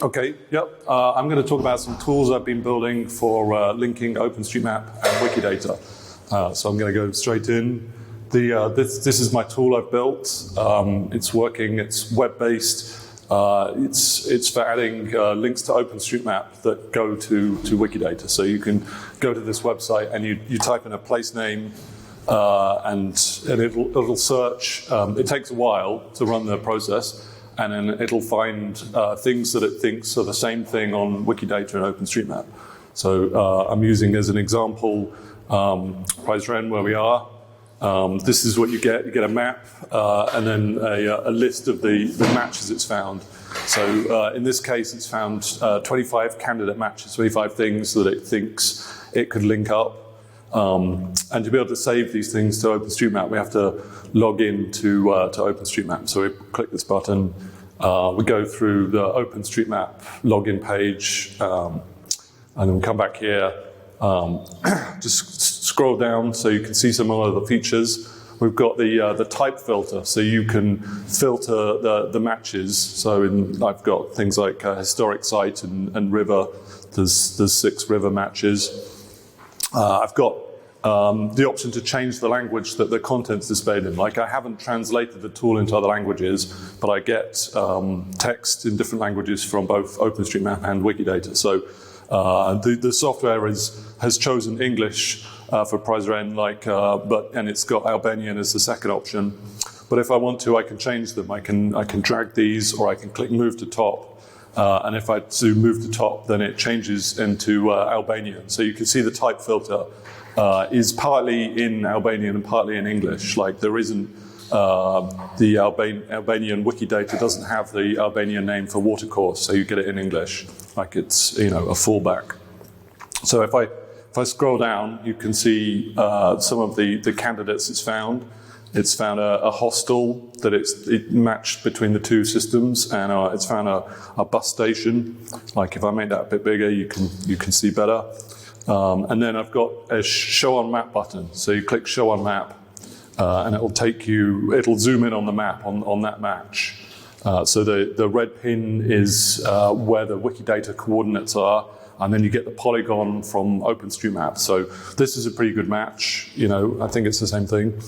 Okay, yep. I'm going to talk about some tools I've been building for linking OpenStreetMap and Wikidata. So I'm going to go straight in. This is my tool I've built. It's working. It's web-based. It's for adding links to OpenStreetMap that go to Wikidata. So you can go to this website and you type in a place name and it'll search. It takes a while to run the process. And then it'll find things that it thinks are the same thing on Wikidata and OpenStreetMap. So I'm using as an example Prizren, where we are. This is what you get. You get a map and then a list of the matches it's found. So in this case, it's found 25 candidate matches, 25 things that it thinks it could link up. And to be able to save these things to OpenStreetMap, we have to log in to OpenStreetMap. So we click this button, we go through the OpenStreetMap login page, and then we come back here, just scroll down so you can see some of the features. We've got the type filter, so you can filter the matches. So I've got things like historic site and river. There's 6 river matches. I've got the option to change the language that the content's displayed in. Like, I haven't translated the tool into other languages, but I get text in different languages from both OpenStreetMap and Wikidata. So the software has chosen English for Prizren, and it's got Albanian as the second option. But if I want to, I can change them. I can drag these, or I can click Move to Top. And if I do Move to Top, then it changes into Albanian. So you can see the type filter is partly in Albanian and partly in English. Like, there isn't the Albanian Wikidata doesn't have the Albanian name for watercourse, so you get it in English. Like, it's a fallback. So if I scroll down, you can see some of the candidates it's found. It's found a hostel that it matched between the two systems, and it's found a bus station. Like, if I make that a bit bigger, you can see better. And then I've got a Show on Map button. So you click Show on Map, and it'll zoom in on the map on that match. So the red pin is where the Wikidata coordinates are, and then you get the polygon from OpenStreetMap. So this is a pretty good match. I think it's the same thing.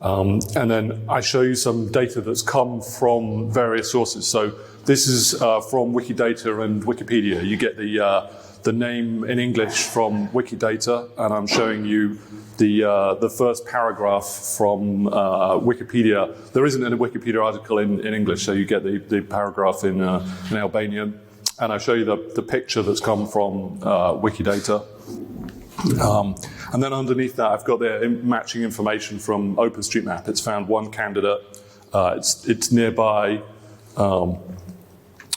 And then I show you some data that's come from various sources. So this is from Wikidata and Wikipedia. You get the name in English from Wikidata, and I'm showing you the first paragraph from Wikipedia. There isn't a Wikipedia article in English, so you get the paragraph in Albanian. And I show you the picture that's come from Wikidata. And then underneath that, I've got the matching information from OpenStreetMap. It's found one candidate. It's nearby.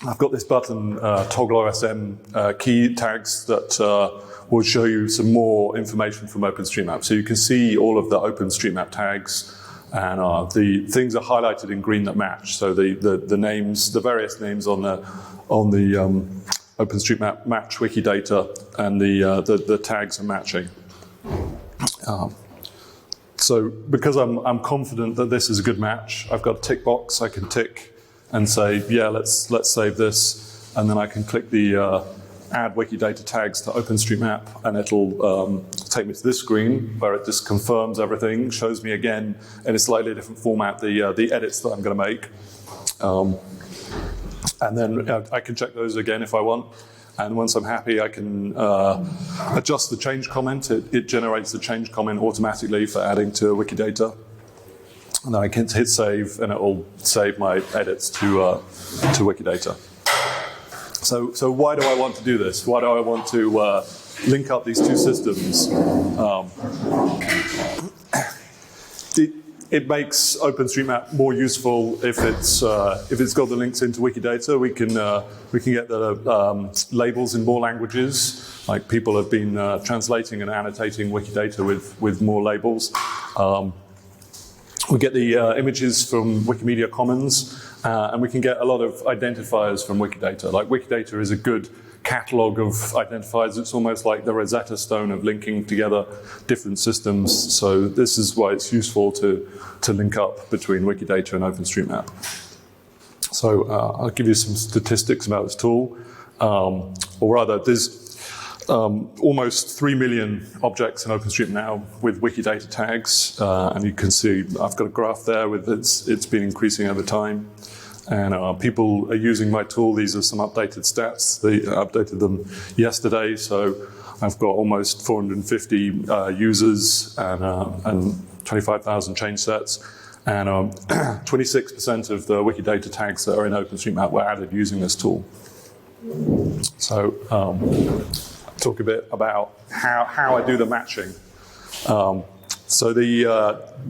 I've got this button, Toggle OSM key tags, that will show you some more information from OpenStreetMap. So you can see all of the OpenStreetMap tags, and the things are highlighted in green that match. So the names, the various names on the OpenStreetMap match Wikidata, and the tags are matching. So because I'm confident that this is a good match, I've got a tick box. I can tick and say, yeah, let's save this, and then I can click the add Wikidata tags to OpenStreetMap, and it'll take me to this screen where it just confirms everything, shows me again in a slightly different format the edits that I'm going to make. And then I can check those again if I want. And once I'm happy, I can adjust the change comment. It generates the change comment automatically for adding to Wikidata. And then I can hit save, and it will save my edits to Wikidata. So why do I want to do this? Why do I want to link up these two systems? It makes OpenStreetMap more useful if it's got the links into Wikidata. We can get the labels in more languages. Like, people have been translating and annotating Wikidata with more labels. We get the images from Wikimedia Commons, and we can get a lot of identifiers from Wikidata. Like, Wikidata is a good catalog of identifiers. It's almost like the Rosetta Stone of linking together different systems. So this is why it's useful to link up between Wikidata and OpenStreetMap. So I'll give you some statistics about this tool. Or rather, there's almost 3 million objects in OpenStreetMap now with Wikidata tags. And you can see I've got a graph there with it's been increasing over time. And people are using my tool. These are some updated stats. They updated them yesterday. So I've got almost 450 users and 25,000 change sets. And 26% of the Wikidata tags that are in OpenStreetMap were added using this tool. So talk a bit about how I do the matching. So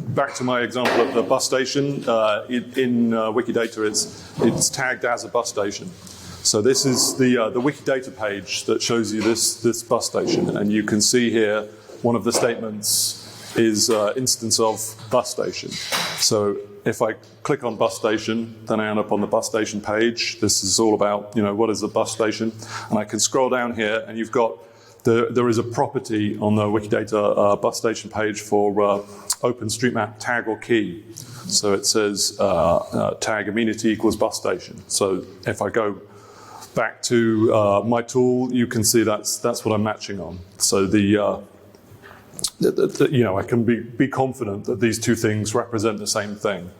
back to my example of the bus station, in Wikidata it's tagged as a bus station. So this is the Wikidata page that shows you this bus station, and you can see here one of the statements is instance of bus station. So if I click on bus station, then I end up on the bus station page. This is all about, what is a bus station? And I can scroll down here, and you've got, there is a property on the Wikidata bus station page for OpenStreetMap tag or key. So it says tag amenity equals bus station. So if I go back to my tool, you can see that's what I'm matching on. So I can be confident that these two things represent the same thing.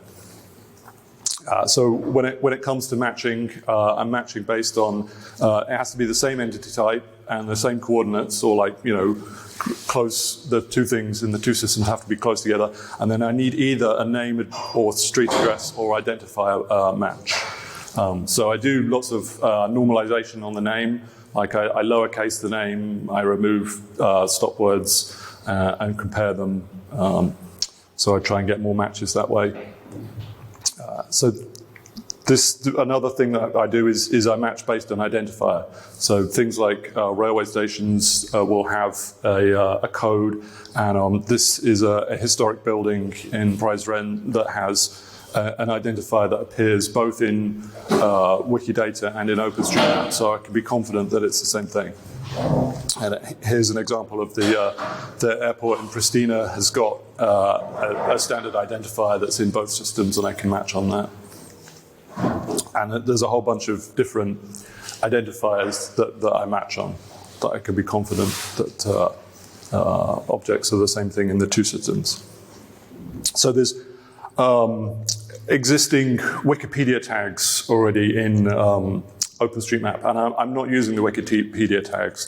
So when it comes to matching, I'm matching based on it has to be the same entity type and the same coordinates, or close. The two things in the two systems have to be close together, and then I need either a name or street address or identifier match. So I do lots of normalization on the name. Like I lowercase the name, I remove stop words. And compare them, so I try and get more matches that way. So another thing that I do is I match based on identifier. So things like railway stations will have a code, and this is a historic building in Prizren that has an identifier that appears both in Wikidata and in OpenStreetMap, so I can be confident that it's the same thing. And here's an example of the airport in Pristina has got a standard identifier that's in both systems, and I can match on that. And there's a whole bunch of different identifiers that I match on, that I can be confident that objects are the same thing in the two systems. So there's existing Wikipedia tags already in OpenStreetMap, and I'm not using the Wikipedia tags.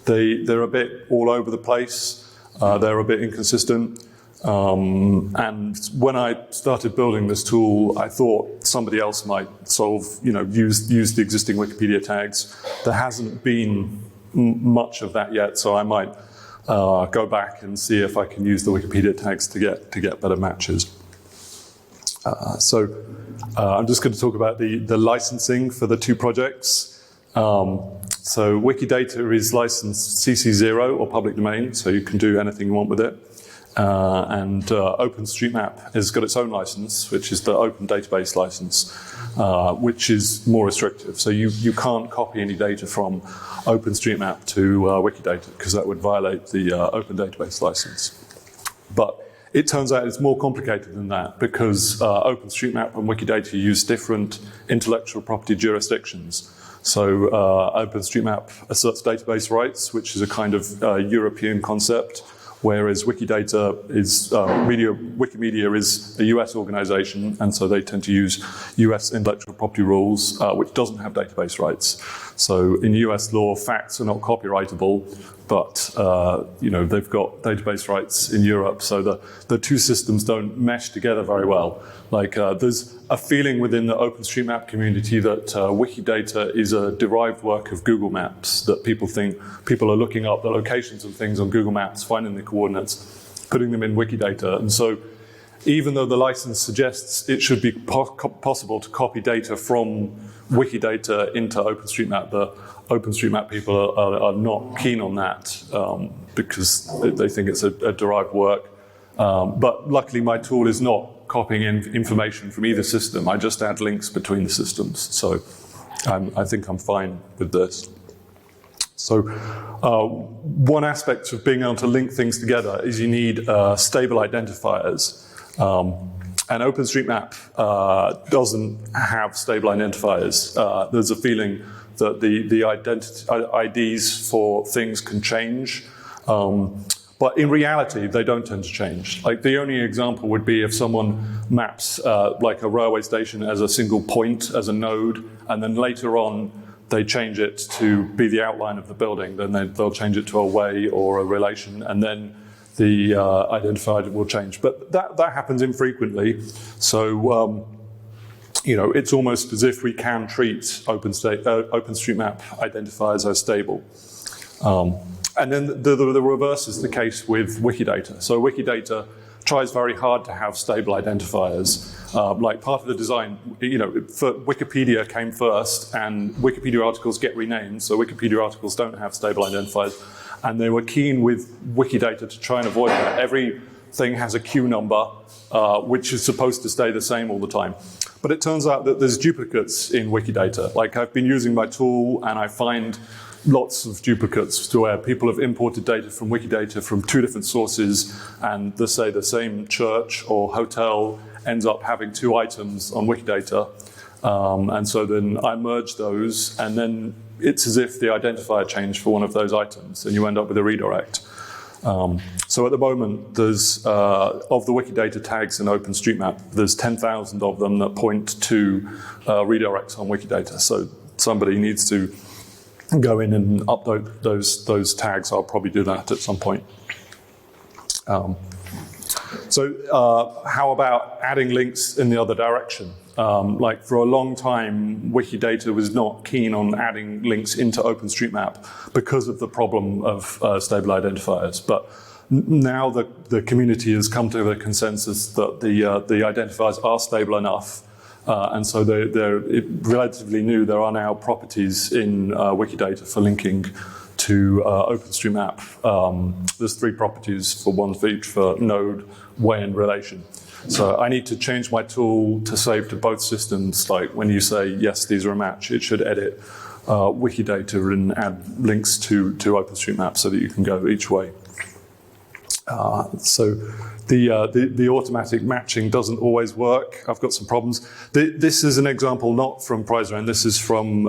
They're a bit all over the place. They're a bit inconsistent. And when I started building this tool, I thought somebody else might use the existing Wikipedia tags. There hasn't been much of that yet, so I might go back and see if I can use the Wikipedia tags to get better matches. I'm just going to talk about the licensing for the two projects. So Wikidata is licensed CC0 or public domain, so you can do anything you want with it. And OpenStreetMap has got its own license, which is the Open Database license, which is more restrictive. So you can't copy any data from OpenStreetMap to Wikidata, because that would violate the Open Database license. But it turns out it's more complicated than that, because OpenStreetMap and Wikidata use different intellectual property jurisdictions. So OpenStreetMap asserts database rights, which is a kind of European concept, whereas Wikidata is, Wikimedia is a US organization, and so they tend to use US intellectual property rules, which doesn't have database rights. So in US law, facts are not copyrightable, but they've got database rights in Europe, so the two systems don't mesh together very well. There's a feeling within the OpenStreetMap community that Wikidata is a derived work of Google Maps, that people are looking up the locations of things on Google Maps, finding the coordinates, putting them in Wikidata. And so even though the license suggests it should be possible to copy data from Wikidata into OpenStreetMap, the OpenStreetMap people are not keen on that because they think it's a derived work. But luckily my tool is not copying in information from either system. I just add links between the systems. So I think I'm fine with this. So one aspect of being able to link things together is you need stable identifiers. And OpenStreetMap doesn't have stable identifiers. There's a feeling that the IDs for things can change. But in reality, they don't tend to change. Like the only example would be if someone maps like a railway station as a single point, as a node, and then later on they change it to be the outline of the building. Then they'll change it to a way or a relation, and then the identifier will change. But that happens infrequently. So it's almost as if we can treat OpenStreetMap identifiers as stable. And then the reverse is the case with Wikidata. So Wikidata tries very hard to have stable identifiers. Like part of the design, Wikipedia came first, and Wikipedia articles get renamed, so Wikipedia articles don't have stable identifiers. And they were keen with Wikidata to try and avoid that. Everything has a Q number, which is supposed to stay the same all the time. But it turns out that there's duplicates in Wikidata. Like I've been using my tool, and I find lots of duplicates to where people have imported data from Wikidata from two different sources, and the same church or hotel ends up having two items on Wikidata. And so then I merge those, and then it's as if the identifier changed for one of those items, and you end up with a redirect. So at the moment, there's of the Wikidata tags in OpenStreetMap, there's 10,000 of them that point to redirects on Wikidata. So somebody needs to go in and upload those tags. I'll probably do that at some point. So how about adding links in the other direction? Like for a long time, Wikidata was not keen on adding links into OpenStreetMap because of the problem of stable identifiers. But now the community has come to the consensus that the identifiers are stable enough. And so they're relatively new. There are now properties in Wikidata for linking to OpenStreetMap. There's 3 properties, for one for each, for node, way, and relation. So I need to change my tool to save to both systems. Like when you say, yes, these are a match, it should edit Wikidata and add links to OpenStreetMap so that you can go each way. So the automatic matching doesn't always work. I've got some problems. This is an example not from Prizren. This is from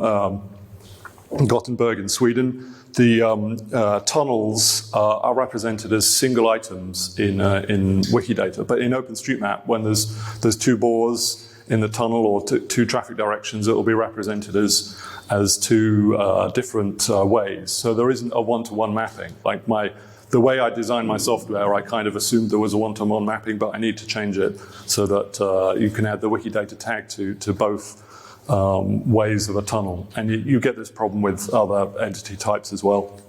Gothenburg in Sweden. The tunnels are represented as single items in Wikidata, but in OpenStreetMap, when there's 2 bores in the tunnel or 2 traffic directions, it will be represented as 2 different ways. So there isn't a one-to-one mapping. Like the way I designed my software, I kind of assumed there was a one-to-one mapping, but I need to change it so that you can add the Wikidata tag to both ways of a tunnel. And you get this problem with other entity types as well.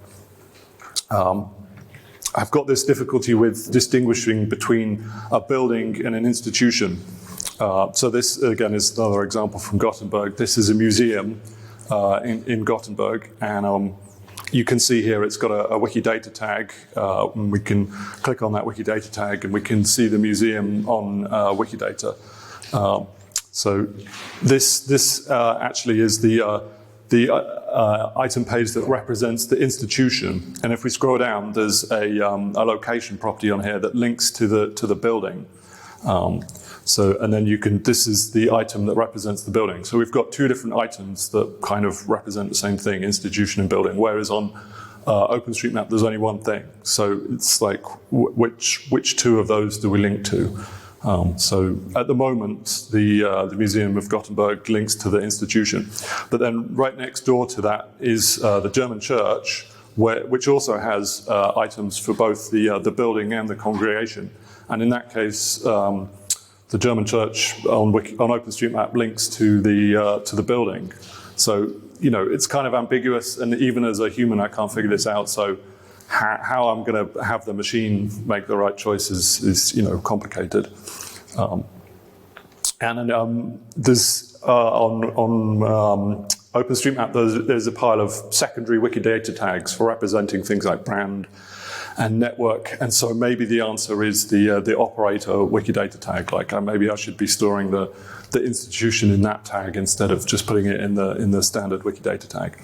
I've got this difficulty with distinguishing between a building and an institution. So this, again, is another example from Gothenburg. This is a museum in Gothenburg, and you can see here it's got a Wikidata tag. And we can click on that Wikidata tag, and we can see the museum on Wikidata. So this actually is the item page that represents the institution. And if we scroll down, there's a location property on here that links to the building. And then this is the item that represents the building. So we've got 2 different items that kind of represent the same thing, institution and building, whereas on OpenStreetMap there's only one thing. So it's like, which 2 of those do we link to? So at the moment, the Museum of Gothenburg links to the institution. But then right next door to that is the German church, which also has items for both the building and the congregation. And in that case, the German church on OpenStreetMap links to the building. So, it's kind of ambiguous, and even as a human, I can't figure this out. So how I'm going to have the machine make the right choices is complicated. There's on OpenStreetMap there's a pile of secondary Wikidata tags for representing things like brand and network, and so maybe the answer is the operator Wikidata tag. Like maybe I should be storing the institution in that tag instead of just putting it in the standard Wikidata tag.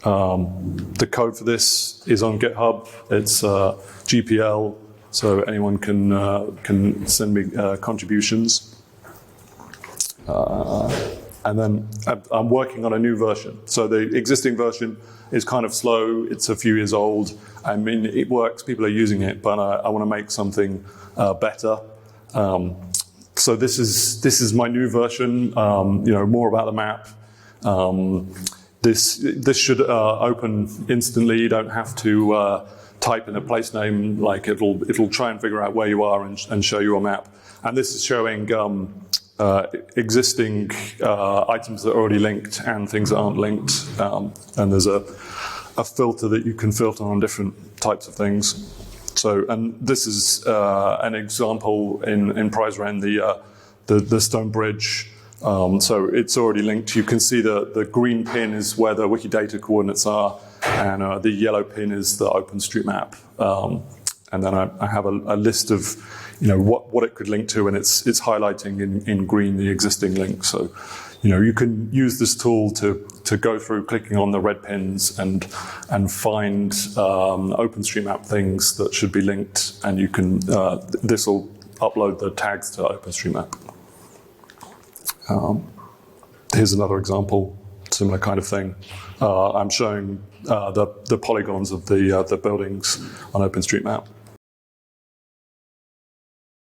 The code for this is on GitHub. It's GPL so anyone can send me contributions. And then I'm working on a new version. So the existing version is kind of slow. It's a few years old. I mean, it works. People are using it, but I want to make something better. So this is my new version. More about the map. This should open instantly. You don't have to type in a place name. Like it'll try and figure out where you are and show you a map. And this is showing existing items that are already linked and things that aren't linked. And there's a filter that you can filter on different types of things. So, and this is an example in Prizren, the stone bridge. So it's already linked. You can see the green pin is where the Wikidata coordinates are, and the yellow pin is the OpenStreetMap. And then I have a list of what it could link to, and it's highlighting in green the existing link. So you can use this tool to go through clicking on the red pins and find OpenStreetMap things that should be linked, and you can this will upload the tags to OpenStreetMap. Here's another example, similar kind of thing. I'm showing the polygons of the buildings on OpenStreetMap.